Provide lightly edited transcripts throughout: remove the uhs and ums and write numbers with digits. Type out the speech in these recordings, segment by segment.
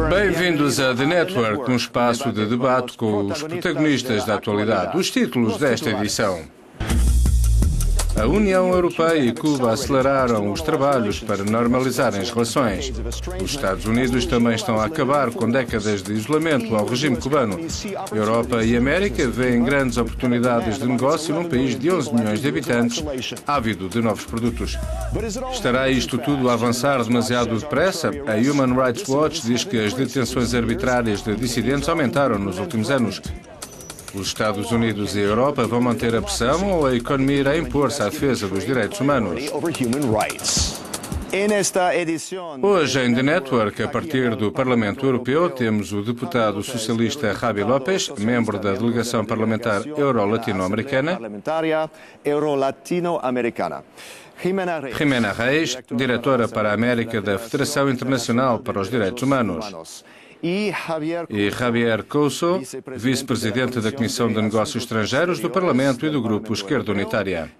Bem-vindos a The Network, um espaço de debate com os protagonistas da atualidade. Os títulos desta edição. A União Europeia e Cuba aceleraram os trabalhos para normalizarem as relações. Os Estados Unidos também estão a acabar com décadas de isolamento ao regime cubano. Europa e América veem grandes oportunidades de negócio num país de 11 milhões de habitantes, ávido de novos produtos. Estará isto tudo a avançar demasiado depressa? A Human Rights Watch diz que as detenções arbitrárias de dissidentes aumentaram nos últimos anos. Os Estados Unidos e a Europa vão manter a pressão ou a economia irá impor-se à defesa dos direitos humanos? Hoje, em The Network, a partir do Parlamento Europeu, temos o deputado socialista Javi López, membro da delegação parlamentar euro-latino-americana, Jimena Reis, diretora para a América da Federação Internacional para os Direitos Humanos, e Javier Couso, vice-presidente da Comissão de Negócios Estrangeiros do Parlamento e do Grupo Esquerda Unitária.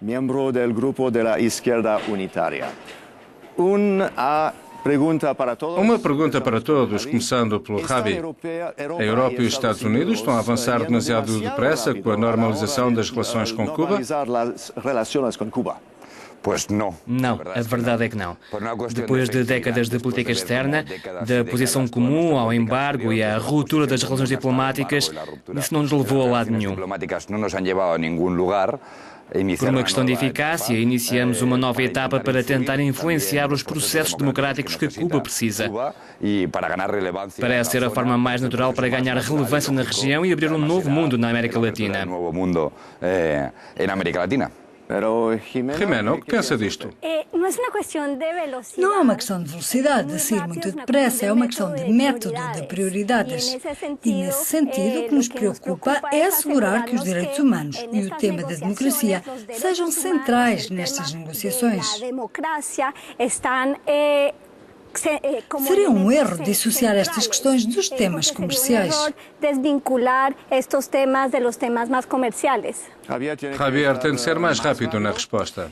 Uma pergunta para todos, começando pelo Javi. A Europa e os Estados Unidos estão a avançar demasiado depressa com a normalização das relações com Cuba? Não, a verdade é que não. Depois de décadas de política externa, da posição comum ao embargo e à ruptura das relações diplomáticas, isso não nos levou a lado nenhum. Por uma questão de eficácia, iniciamos uma nova etapa para tentar influenciar os processos democráticos que Cuba precisa. Parece ser a forma mais natural para ganhar relevância na região e abrir um novo mundo na América Latina. Jimena, o que pensa disto? Não é uma questão de velocidade, de sair muito depressa, é uma questão de método, de prioridades. E, nesse sentido, o que nos preocupa é assegurar que os direitos humanos e o tema da democracia sejam centrais nestas negociações. Seria um erro dissociar estas questões dos temas comerciais. Javier, tem de ser mais rápido na resposta.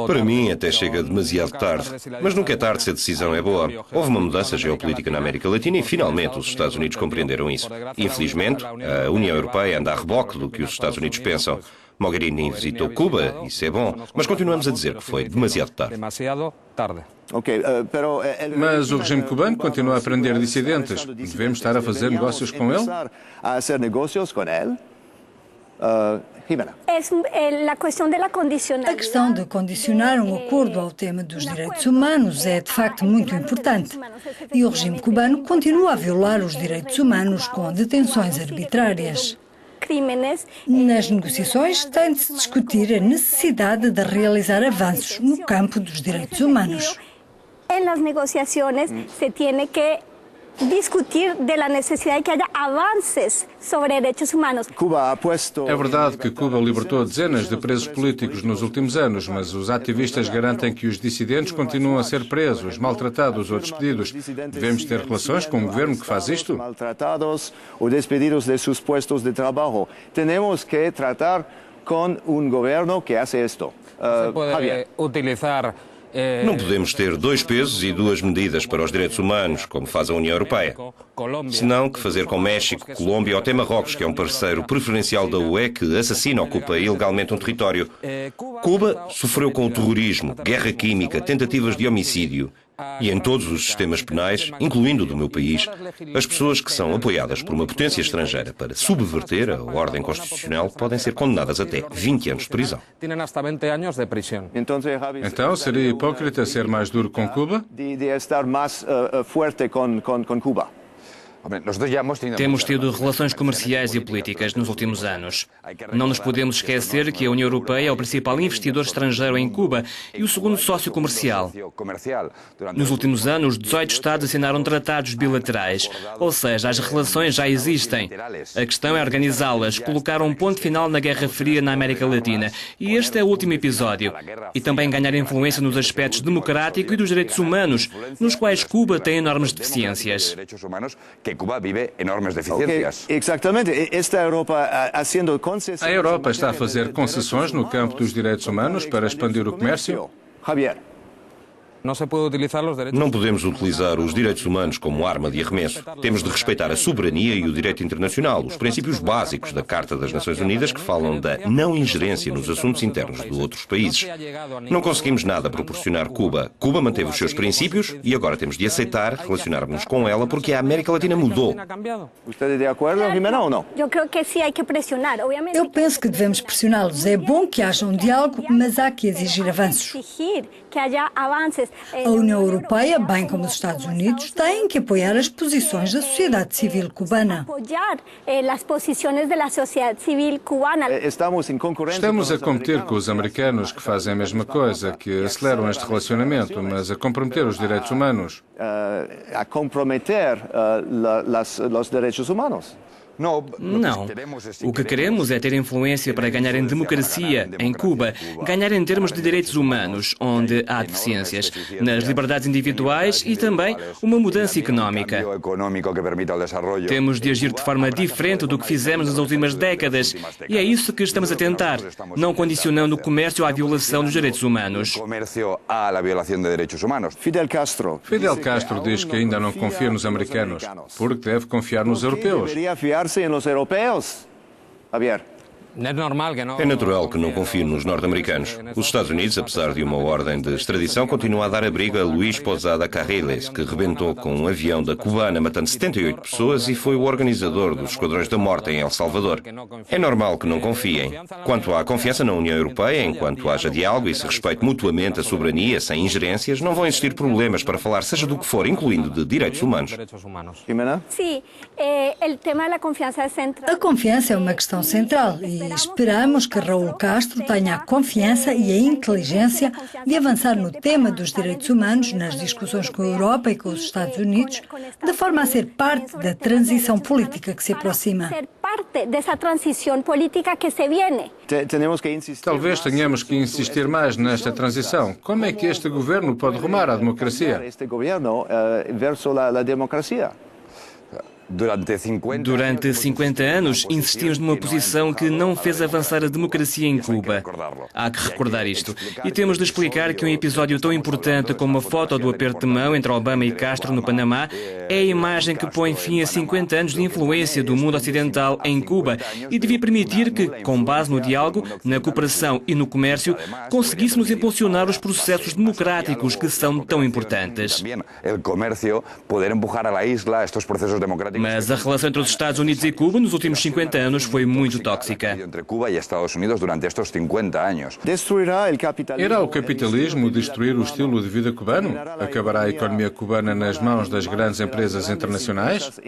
Para mim, até chega demasiado tarde. Mas nunca é tarde se a decisão é boa. Houve uma mudança geopolítica na América Latina e, finalmente, os Estados Unidos compreenderam isso. Infelizmente, a União Europeia anda a reboque do que os Estados Unidos pensam. Mogherini visitou Cuba, isso é bom, mas continuamos a dizer que foi demasiado tarde. Mas o regime cubano continua a prender dissidentes. Devemos estar a fazer negócios com ele? A questão de condicionar um acordo ao tema dos direitos humanos é, de facto, muito importante. E o regime cubano continua a violar os direitos humanos com detenções arbitrárias. Nas negociações tem de se discutir a necessidade de realizar avanços no campo dos direitos humanos. Nas negociações se tem que discutir da necessidade de que haja avanços sobre direitos humanos. É verdade que Cuba libertou dezenas de presos políticos nos últimos anos, mas os ativistas garantem que os dissidentes continuam a ser presos, maltratados ou despedidos. Devemos ter relações com um governo que faz isto? Maltratados ou despedidos de seus postos de trabalho. Temos que tratar com um governo que faz isto. Javier. Não podemos ter dois pesos e duas medidas para os direitos humanos, como faz a União Europeia. Senão, que fazer com México, Colômbia ou até Marrocos, que é um parceiro preferencial da UE que assassina ou ocupa ilegalmente um território. Cuba sofreu com o terrorismo, guerra química, tentativas de homicídio. E em todos os sistemas penais, incluindo o do meu país, as pessoas que são apoiadas por uma potência estrangeira para subverter a ordem constitucional podem ser condenadas até 20 anos de prisão. Então, seria hipócrita ser mais duro com Cuba? De estar mais forte com Cuba. Temos tido relações comerciais e políticas nos últimos anos. Não nos podemos esquecer que a União Europeia é o principal investidor estrangeiro em Cuba e o segundo sócio comercial. Nos últimos anos, 18 Estados assinaram tratados bilaterais, ou seja, as relações já existem. A questão é organizá-las, colocar um ponto final na Guerra Fria na América Latina. E este é o último episódio. E também ganhar influência nos aspectos democráticos e dos direitos humanos, nos quais Cuba tem enormes deficiências. Cuba vive enormes deficiencias. Exatamente. A Europa está a fazer concessões no campo dos direitos humanos para expandir o comércio? Javier. Não podemos utilizar os direitos humanos como arma de arremesso. Temos de respeitar a soberania e o direito internacional, os princípios básicos da Carta das Nações Unidas que falam da não ingerência nos assuntos internos de outros países. Não conseguimos nada proporcionar Cuba. Cuba manteve os seus princípios e agora temos de aceitar relacionar-nos com ela porque a América Latina mudou. Você é de acordo, Jimena, ou não? Eu penso que devemos pressioná-los. É bom que haja um diálogo, mas há que exigir avanços. A União Europeia, bem como os Estados Unidos, têm que apoiar as posições da sociedade civil cubana. Estamos a competir com os americanos que fazem a mesma coisa, que aceleram este relacionamento, mas a comprometer os direitos humanos. A comprometer os direitos humanos. Não. O que queremos é ter influência para ganhar em democracia em Cuba, ganhar em termos de direitos humanos, onde há deficiências, nas liberdades individuais e também uma mudança económica. Temos de agir de forma diferente do que fizemos nas últimas décadas e é isso que estamos a tentar, não condicionando o comércio à violação dos direitos humanos. Fidel Castro diz que ainda não confia nos americanos, porque deve confiar nos europeus. En los europeos, Javier. É natural que não confie nos norte-americanos. Os Estados Unidos, apesar de uma ordem de extradição, continuam a dar abrigo a Luís Posada Carriles, que rebentou com um avião da cubana, matando 78 pessoas e foi o organizador dos Esquadrões da Morte em El Salvador. É normal que não confiem. Quanto à confiança na União Europeia, enquanto haja diálogo e se respeite mutuamente a soberania, sem ingerências, não vão existir problemas para falar seja do que for, incluindo de direitos humanos. Jimena? A confiança é uma questão central e esperamos que Raúl Castro tenha a confiança e a inteligência de avançar no tema dos direitos humanos nas discussões com a Europa e com os Estados Unidos, de forma a ser parte da transição política que se aproxima. Talvez tenhamos que insistir mais nesta transição. Como é que este governo pode rumar à democracia? Durante 50 anos, insistimos numa posição que não fez avançar a democracia em Cuba. Há que recordar isto. E temos de explicar que um episódio tão importante como a foto do aperto de mão entre Obama e Castro no Panamá é a imagem que põe fim a 50 anos de influência do mundo ocidental em Cuba e devia permitir que, com base no diálogo, na cooperação e no comércio, conseguíssemos impulsionar os processos democráticos que são tão importantes. Mas a relação entre os Estados Unidos e Cuba nos últimos 50 anos foi muito tóxica. Irá o capitalismo destruir o estilo de vida cubano? Acabará a economia cubana nas mãos das grandes empresas internacionais?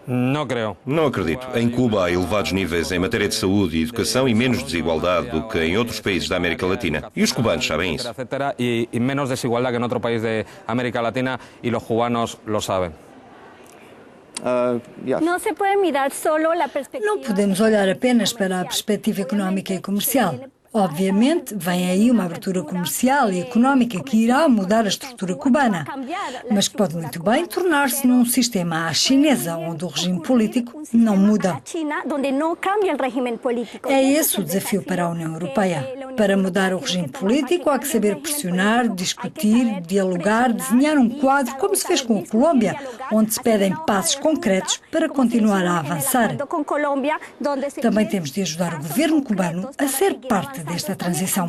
Não acredito. Em Cuba há elevados níveis em matéria de saúde e educação e menos desigualdade do que em outros países da América Latina. E os cubanos sabem isso. E menos desigualdade que em outro país da América Latina e os cubanos lo sabem. Não podemos olhar apenas para a perspectiva económica e comercial. Obviamente, vem aí uma abertura comercial e económica que irá mudar a estrutura cubana, mas que pode muito bem tornar-se num sistema à chinesa, onde o regime político não muda. É esse o desafio para a União Europeia. Para mudar o regime político, há que saber pressionar, discutir, dialogar, desenhar um quadro, como se fez com a Colômbia, onde se pedem passos concretos para continuar a avançar. Também temos de ajudar o governo cubano a ser parte desta transição.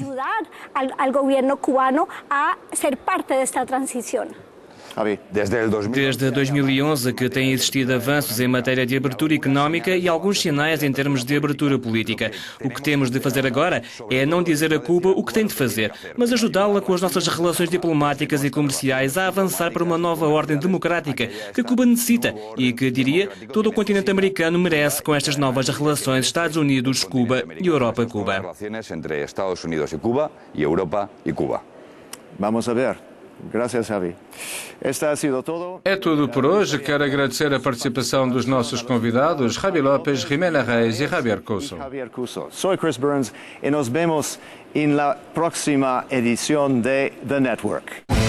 Desde 2011 que têm existido avanços em matéria de abertura económica e alguns sinais em termos de abertura política. O que temos de fazer agora é não dizer a Cuba o que tem de fazer, mas ajudá-la com as nossas relações diplomáticas e comerciais a avançar para uma nova ordem democrática que Cuba necessita e que, diria, todo o continente americano merece com estas novas relações Estados Unidos-Cuba e Europa-Cuba. Entre Estados Unidos e Cuba e Europa e Cuba. Vamos a ver. Gracias, Javi. É tudo por hoje. Quero agradecer a participação dos nossos convidados, Javi López, Jimena Reis e Javier Couso. Soy Chris Burns y nos vemos en la próxima edición de The Network.